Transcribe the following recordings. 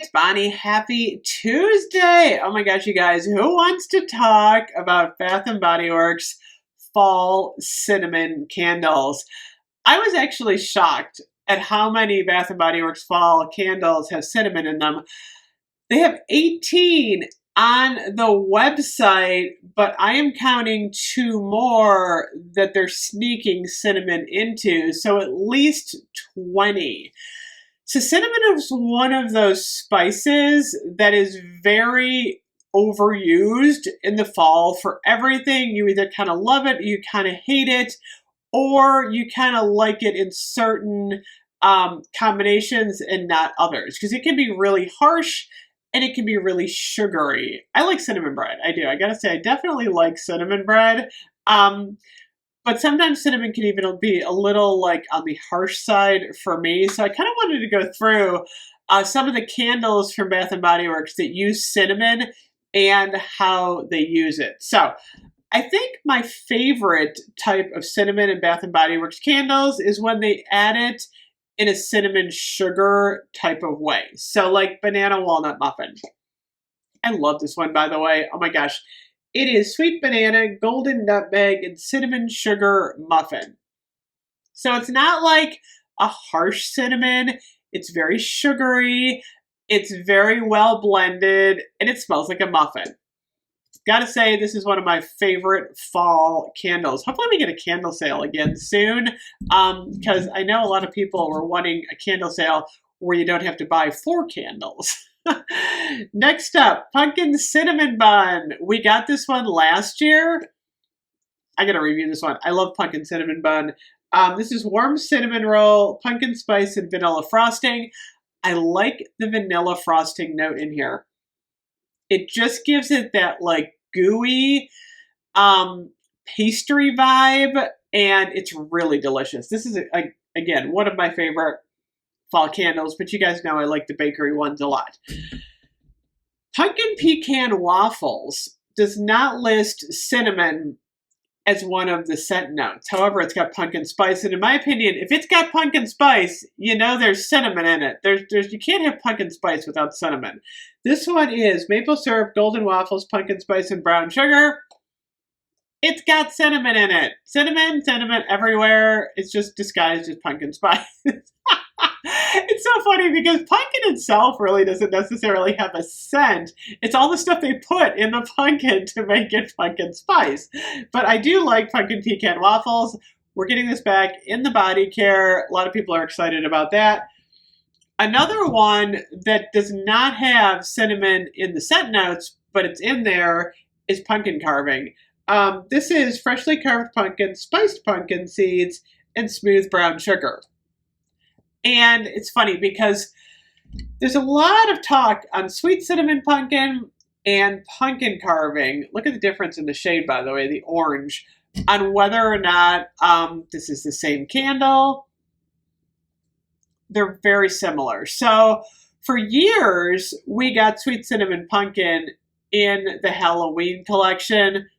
it's Bonnie. Happy Tuesday. Oh my gosh, you guys, who wants to talk about Bath and Body Works fall cinnamon candles? I was actually shocked at how many Bath and Body Works fall candles have cinnamon in them. They have 18 on the website, but I am counting 2 more that they're sneaking cinnamon into, so at least 20. So cinnamon is one of those spices that is very overused in the fall for everything. You either kind of love it, you kind of hate it, or you kind of like it in certain combinations and not others, because it can be really harsh and it can be really sugary. I like cinnamon bread. I do. I gotta say, I definitely like cinnamon bread. But sometimes cinnamon can even be a little like on the harsh side for me. So I kind of wanted to go through some of the candles from Bath and Body Works that use cinnamon and how they use it. So I think my favorite type of cinnamon in Bath and Body Works candles is when they add it in a cinnamon sugar type of way. So like banana walnut muffin. I love this one, by the way. Oh my gosh. It is sweet banana, golden nutmeg, and cinnamon sugar muffin. So it's not like a harsh cinnamon. It's very sugary. It's very well blended, and it smells like a muffin. Gotta say, this is one of my favorite fall candles. Hopefully we get a candle sale again soon, because I know a lot of people were wanting a candle sale where you don't have to buy 4 candles. Next up, pumpkin cinnamon bun. We got this one last year. I gotta review this one. I love pumpkin cinnamon bun. This is warm cinnamon roll, pumpkin spice, and vanilla frosting. I like the vanilla frosting note in here. It just gives it that like gooey pastry vibe, and it's really delicious. This is, again, one of my favorite fall candles, but you guys know I like the bakery ones a lot. Pumpkin pecan waffles does not list cinnamon as one of the scent notes. However, it's got pumpkin spice, and in my opinion, if it's got pumpkin spice, you know there's cinnamon in it. You can't have pumpkin spice without cinnamon. This one is maple syrup, golden waffles, pumpkin spice, and brown sugar. It's got cinnamon in it. Cinnamon everywhere. It's just disguised as pumpkin spice. It's so funny because pumpkin itself really doesn't necessarily have a scent. It's all the stuff they put in the pumpkin to make it pumpkin spice. But I do like pumpkin pecan waffles. We're getting this back in the body care. A lot of people are excited about that. Another one that does not have cinnamon in the scent notes, but it's in there, is pumpkin carving. This is freshly carved pumpkin, spiced pumpkin seeds, and smooth brown sugar. And it's funny because there's a lot of talk on sweet cinnamon pumpkin and pumpkin carving. Look at the difference in the shade, by the way, the orange, on whether or not this is the same candle. They're very similar. So for years, we got sweet cinnamon pumpkin in the Halloween collection,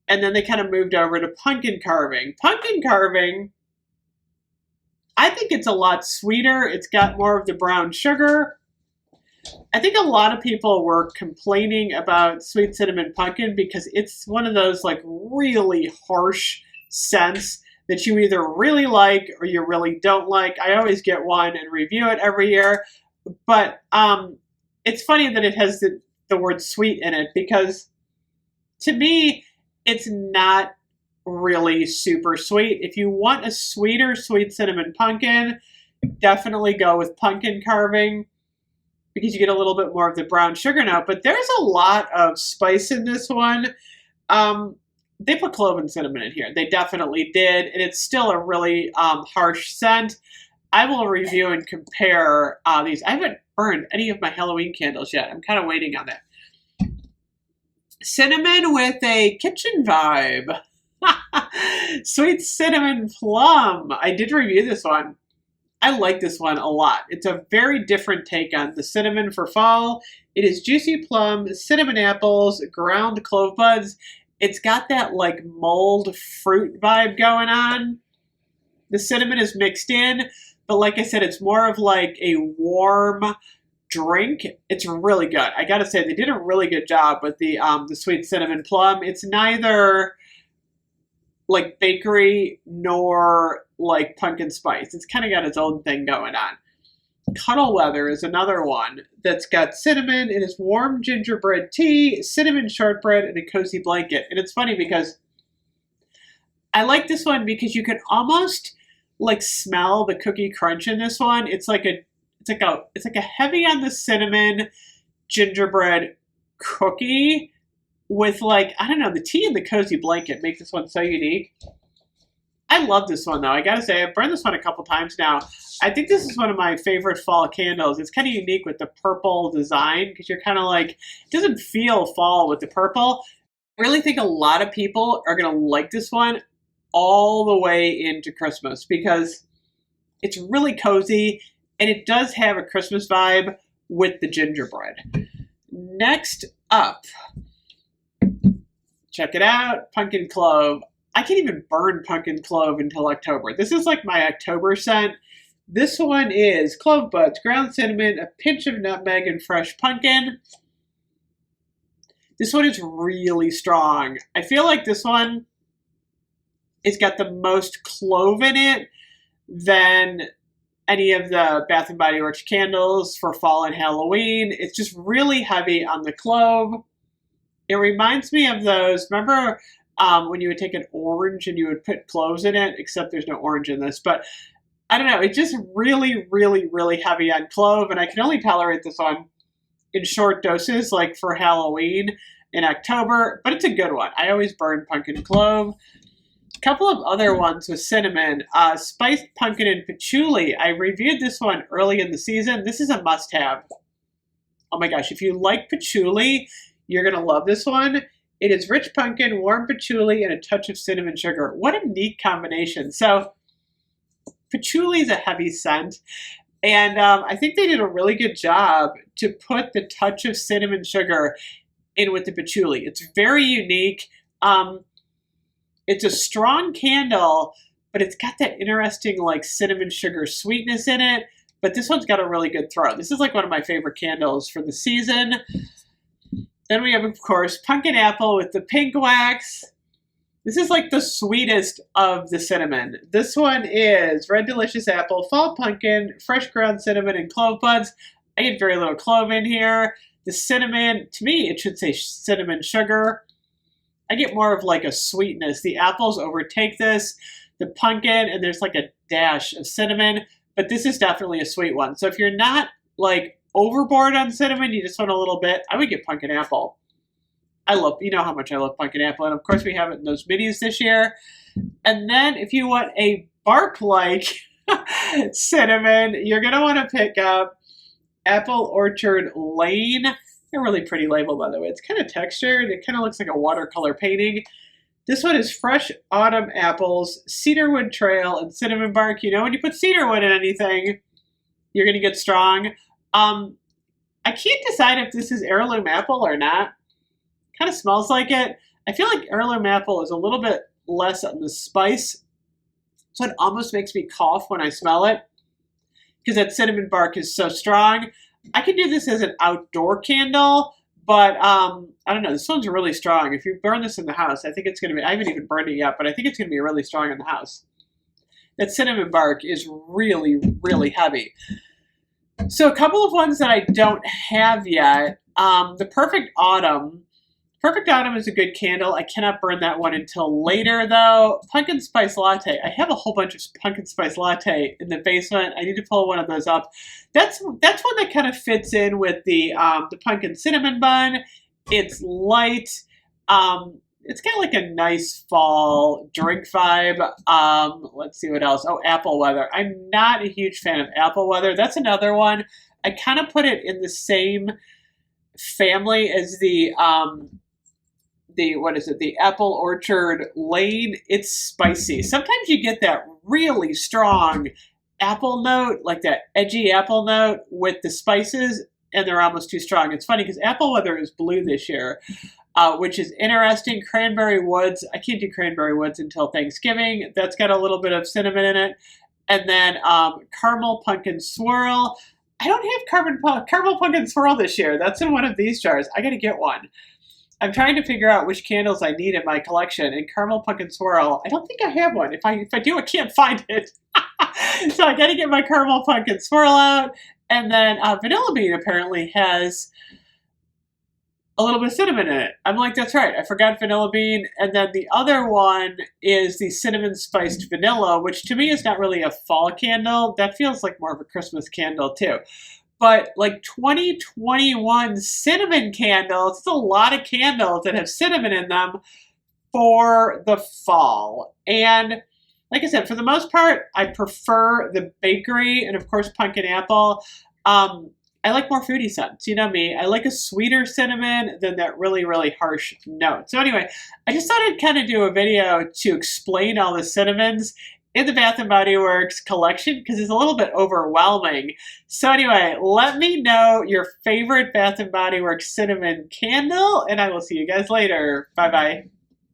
and then they kind of moved over to pumpkin carving. Pumpkin carving, I think it's a lot sweeter. It's got more of the brown sugar. I think a lot of people were complaining about sweet cinnamon pumpkin because it's one of those like really harsh scents that you either really like or you really don't like. I always get one and review it every year. But it's funny that it has the word sweet in it, because to me, it's not really super sweet. If you want a sweeter sweet cinnamon pumpkin, definitely go with pumpkin carving, because you get a little bit more of the brown sugar note. But there's a lot of spice in this one. They put clove and cinnamon in here. They definitely did, and it's still a really harsh scent. I will review and compare these. I haven't burned any of my Halloween candles yet. I'm kind of waiting on that. Cinnamon with a kitchen vibe. Sweet cinnamon plum. I did review this one. I like this one a lot. It's a very different take on the cinnamon for fall. It is juicy plum, cinnamon apples, ground clove buds. It's got that like mulled fruit vibe going on. The cinnamon is mixed in, but like I said, it's more of like a warm, drink, it's really good. I gotta say, they did a really good job with the sweet cinnamon plum. It's neither like bakery nor like pumpkin spice. It's kind of got its own thing going on. Cuddle Weather is another one that's got cinnamon. It is warm gingerbread tea, cinnamon shortbread, and a cozy blanket. And it's funny because I like this one because you can almost like smell the cookie crunch in this one. It's like a heavy on the cinnamon gingerbread cookie with like, I don't know, the tea and the cozy blanket make this one so unique. I love this one though. I gotta say, I've burned this one a couple times now. I think this is one of my favorite fall candles. It's kind of unique with the purple design because you're kind of like, it doesn't feel fall with the purple. I really think a lot of people are gonna like this one all the way into Christmas because it's really cozy and it does have a Christmas vibe with the gingerbread. Next up, check it out, pumpkin clove. I can't even burn pumpkin clove until October. This is like my October scent. This one is clove buds, ground cinnamon, a pinch of nutmeg, and fresh pumpkin. This one is really strong. I feel like this one it's got the most clove in it than any of the Bath & Body Works candles for fall and Halloween. It's just really heavy on the clove. It reminds me of those, remember when you would take an orange and you would put cloves in it, except there's no orange in this, but I don't know, it's just really, really, really heavy on clove, and I can only tolerate this one in short doses, like for Halloween in October, but it's a good one. I always burn pumpkin clove. Couple of other ones with cinnamon, spiced pumpkin and patchouli. I reviewed this one early in the season. This is a must-have. Oh my gosh, if you like patchouli, you're going to love this one. It is rich pumpkin, warm patchouli, and a touch of cinnamon sugar. What a neat combination. So patchouli is a heavy scent, and I think they did a really good job to put the touch of cinnamon sugar in with the patchouli. It's very unique. It's a strong candle, but it's got that interesting like cinnamon sugar sweetness in it. But this one's got a really good throw. This is like one of my favorite candles for the season. Then we have, of course, pumpkin apple with the pink wax. This is like the sweetest of the cinnamon. This one is red delicious apple, fall pumpkin, fresh ground cinnamon, and clove buds. I get very little clove in here. The cinnamon, to me, it should say cinnamon sugar. I get more of like a sweetness. The apples overtake this, the pumpkin, and there's like a dash of cinnamon, but this is definitely a sweet one. So if you're not like overboard on cinnamon, you just want a little bit, I would get pumpkin apple. You know how much I love pumpkin apple, and of course we have it in those minis this year. And then if you want a bark-like cinnamon, you're gonna want to pick up Apple Orchard Lane. A really pretty label, by the way. It's kind of textured. It kind of looks like a watercolor painting. This one is fresh autumn apples, cedarwood trail, and cinnamon bark. You know, when you put cedarwood in anything, you're going to get strong. I can't decide if this is heirloom apple or not. Kind of smells like it. I feel like heirloom apple is a little bit less on the spice, so it almost makes me cough when I smell it because that cinnamon bark is so strong. I could do this as an outdoor candle, but I don't know. This one's really strong. If you burn this in the house, I think it's going to be, I haven't even burned it yet, but I think it's going to be really strong in the house. That cinnamon bark is really, really heavy. So a couple of ones that I don't have yet. The Perfect Autumn. Perfect Autumn is a good candle. I cannot burn that one until later, though. Pumpkin Spice Latte. I have a whole bunch of Pumpkin Spice Latte in the basement. I need to pull one of those up. That's one that kind of fits in with the pumpkin cinnamon bun. It's light. It's got like a nice fall drink vibe. Let's see what else. Oh, Apple Weather. I'm not a huge fan of Apple Weather. That's another one. I kind of put it in the same family as the Apple Orchard Lane. It's spicy. Sometimes you get that really strong apple note, like that edgy apple note with the spices, and they're almost too strong. It's funny because Apple Weather is blue this year, which is interesting. Cranberry Woods. I can't do Cranberry Woods until Thanksgiving. That's got a little bit of cinnamon in it. And then Caramel Pumpkin Swirl. I don't have caramel pumpkin swirl this year. That's in one of these jars. I gotta get one. I'm trying to figure out which candles I need in my collection, and caramel pumpkin swirl, I don't think I have one. If I do, I can't find it. So I gotta get my caramel pumpkin swirl out, and then vanilla bean apparently has a little bit of cinnamon in it. I'm like, that's right, I forgot vanilla bean. And then the other one is the cinnamon spiced vanilla, which to me is not really a fall candle. That feels like more of a Christmas candle too. But like 2021 cinnamon candles, it's a lot of candles that have cinnamon in them for the fall. And like I said, for the most part, I prefer the bakery and of course pumpkin apple. I like more fruity scents. You know me. I like a sweeter cinnamon than that really, really harsh note. So anyway, I just thought I'd kind of do a video to explain all the cinnamons in the Bath & Body Works collection because it's a little bit overwhelming. So anyway, let me know your favorite Bath & Body Works cinnamon candle, and I will see you guys later. Bye-bye.